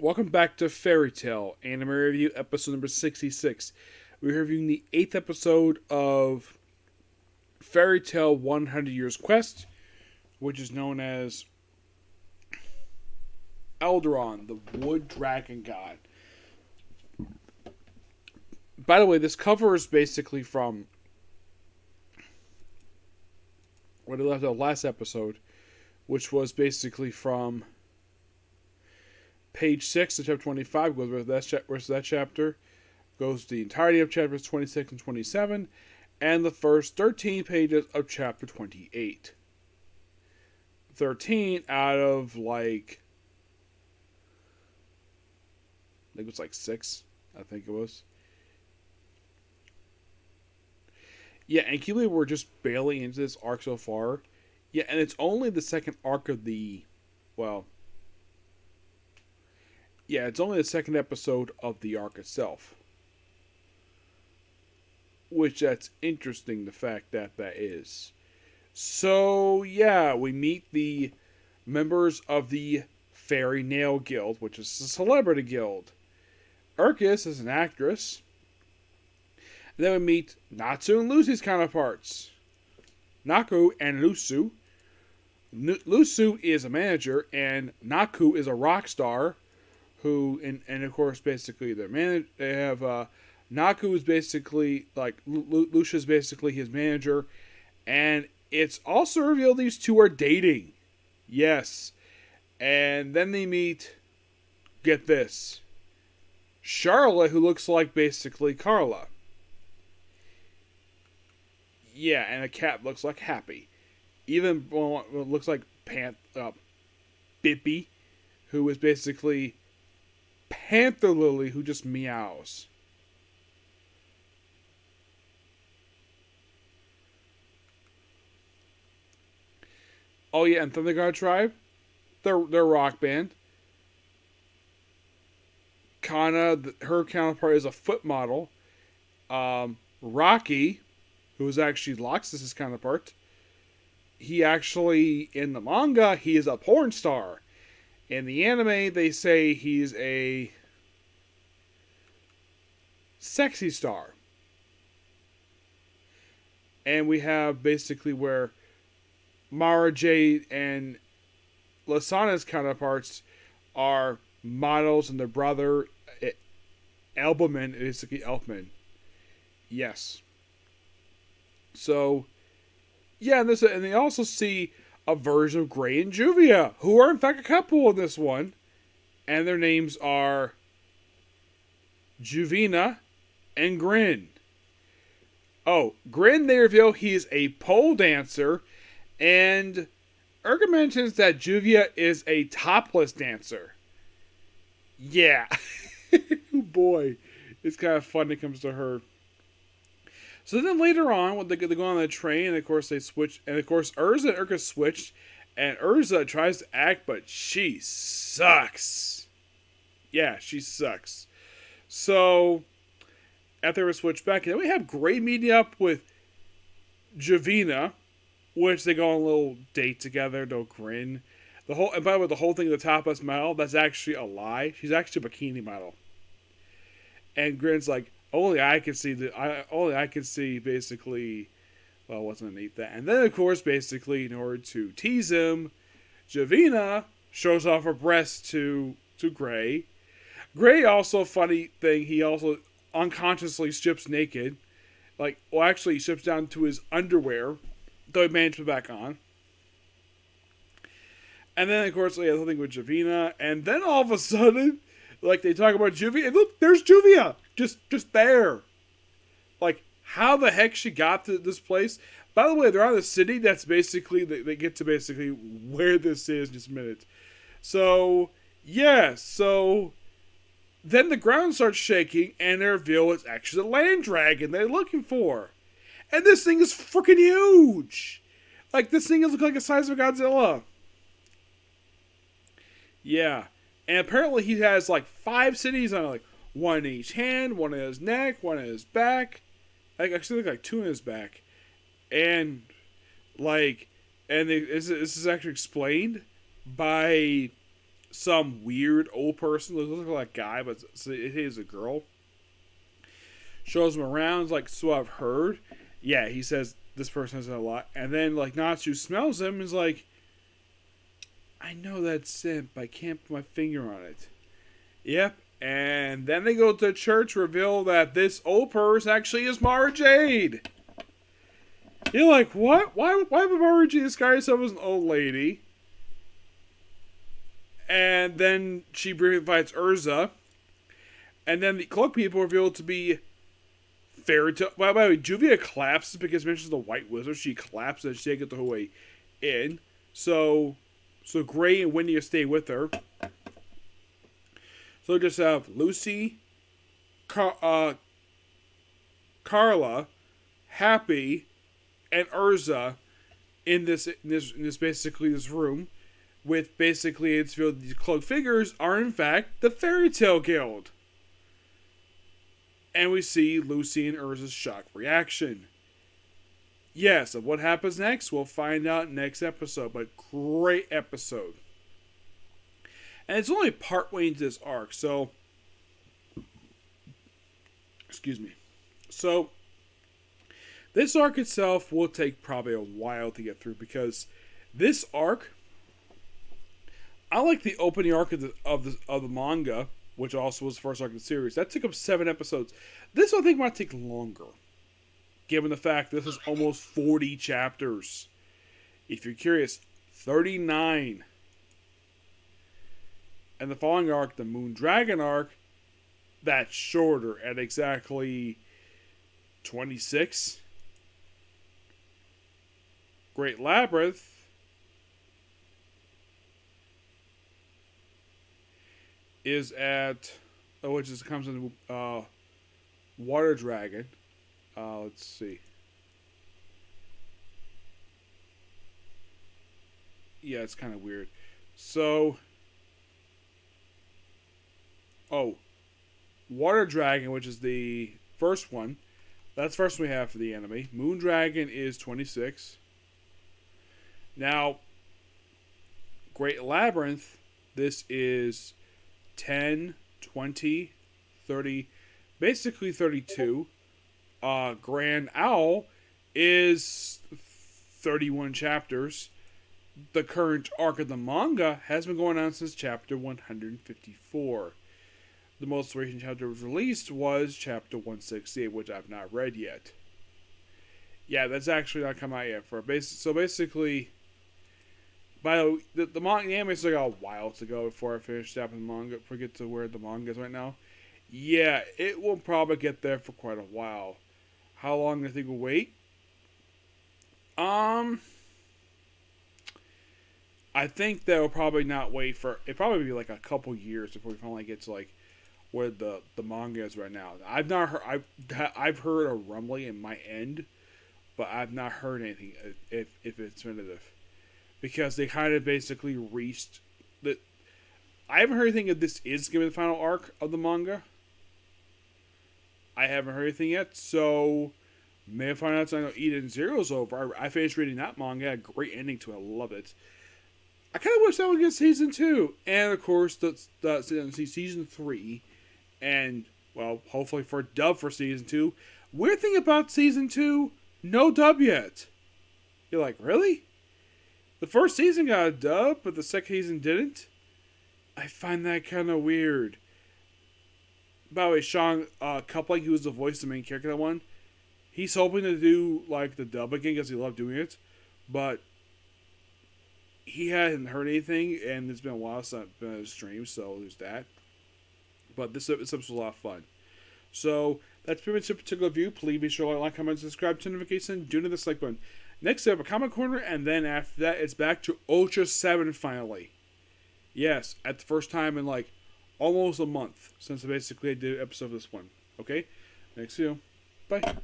Welcome back to Fairy Tale Anime Review, episode number 66. We're reviewing the 8th episode of Fairy Tale 100 Years Quest, which is known as Aldoron, the Wood Dragon God. By the way, this cover is basically from what I left out last episode, which was basically from page 6 of chapter 25, goes with that chapter, goes the entirety of chapters 26 and 27, and the first 13 pages of chapter 28. 13 out of, I think it was 6, I think it was. Yeah, and keep in mind we're just barely into this arc so far. Yeah, and it's only the second arc of the, it's only the second episode of the arc itself. Which that's interesting, the fact that is. So, yeah, we meet the members of the Fairy Nail Guild, which is a celebrity guild. Urkis is an actress. And then we meet Natsu and Lucy's counterparts, Naku and Lusu. Lusu is a manager, and Naku is a rock star. Who and of course basically their manager. They have Naku is basically Lucia is basically his manager, and it's also revealed these two are dating. Yes, and then they meet. Get this, Charlotte, who looks like basically Carla. Yeah, and a cat looks like Happy. Even it looks like Bippy, who is basically Panther Lily, who just meows. Oh yeah, and Thunder God Tribe, they're rock band. Kana, her counterpart, is a foot model. Rocky, who is actually Loxus's counterpart, he actually, in the manga, he is a porn star. In the anime, they say he's a sexy star. And we have basically where Mara Jade and Lasana's counterparts are models, and their brother, Elbaman, is basically Elfman. Yes. So, yeah, and they also see a version of Gray and Juvia, who are in fact a couple in this one. And their names are Juvina and Grin. Oh, Grin, they reveal he is a pole dancer, and Urga mentions that Juvia is a topless dancer. Yeah. Oh boy. It's kind of fun when it comes to her. So then later on, when they go on the train, and of course they switch, and of course Urza and Urka switched, and Urza tries to act, but she sucks. Yeah, she sucks. So after we switch back, and then we have Gray meeting up with Javina, which they go on a little date together. No Grin. And by the way, the whole thing of the topless model, that's actually a lie. She's actually a bikini model. And Grin's like, only I can see basically, what's underneath that. And then, of course, basically, in order to tease him, Javina shows off her breasts to Gray. Gray, also, funny thing, he also unconsciously strips naked. He strips down to his underwear, though he managed to put back on. And then, of course, the thing with Javina. And then, all of a sudden, they talk about Juvia, and look, there's Juvia! Just there. How the heck she got to this place? By the way, they're on the city. That's basically, they get to basically where this is in just a minute. So, yeah, then the ground starts shaking, and they reveal it's actually the land dragon they're looking for. And this thing is freaking huge! This thing looks like the size of Godzilla. Yeah. And apparently he has 5 cities on it, one in each hand, one in his neck, one in his back. Actually, I think 2 in his back. And this is actually explained by some weird old person, looks like a guy, but it is a girl. Shows him around, like, so I've heard. Yeah, he says this person has a lot. And then, like, Natsu smells him and is like, I know that scent, but I can't put my finger on it. Yep. And then they go to church, reveal that this old person actually is Mara Jade. You're like, what? Why would Mara Jade disguise herself as an old lady? And then she briefly fights Urza. And then the cloak people reveal to be Fairy Tail. By the way, Juvia collapses because it mentions the White Wizard. She collapses and she can't get the whole way in. So Gray and Wendy stay with her. So just have Lucy, Carla, Happy, and Urza in this basically this room, with basically it's revealed these cloaked figures are in fact the Fairy Tail Guild. And we see Lucy and Urza's shock reaction. Yes, and what happens next, we'll find out next episode, but great episode. And it's only partway into this arc, so... Excuse me. So, this arc itself will take probably a while to get through, because this arc... I like the opening arc of the manga, which also was the first arc of the series. That took up 7 episodes. This I think might take longer, given the fact this is almost 40 chapters. If you're curious, 39. And the following arc, the Moon Dragon arc, that's shorter at exactly 26. Great Labyrinth is at, which is comes in Water Dragon. Let's see. Yeah, it's kind of weird. So, Water Dragon, which is the first one. That's the first one we have for the anime. Moon Dragon is 26. Now, Great Labyrinth, this is 10, 20, 30, basically 32. Grand Owl is 31 chapters. The current arc of the manga has been going on since chapter 154. The most recent chapter was released was chapter 168, which I've not read yet. Yeah, that's actually not come out yet. So basically, by the manga anime is like a while to go before I finish up the manga. Forget to where the manga is right now. Yeah, it will probably get there for quite a while. How long do you think we'll wait? I think they'll probably not wait for... It'll probably be like a couple years before we finally get to like where the manga is right now. I've not heard... I've heard a rumbling in my end, but I've not heard anything if it's definitive. Because they kind of basically reached... I haven't heard anything if this is going to be the final arc of the manga. I haven't heard anything yet, so... May I find out so I know Eden Zero's over. I finished reading that manga. A great ending to it. I love it. I kind of wish that would get season 2. And, of course, the season 3. And, well, hopefully for a dub for season 2. Weird thing about season 2, no dub yet. You're like, really? The first season got a dub, but the second season didn't? I find that kind of weird. By the way, Sean Coupling, who was the voice of the main character that one, he's hoping to do, like, the dub again because he loved doing it. But he hadn't heard anything, and it's been a while since I've been on a stream, so there's that. But this episode was a lot of fun. So, that's pretty much a particular view. Please be sure to like, comment, subscribe, turn notifications, do the dislike button. Next, we have a comment corner, and then after that, it's back to Ultra 7 finally. Yes, at the first time in, like, almost a month since I basically did an episode of this one. Okay? Next video. Bye.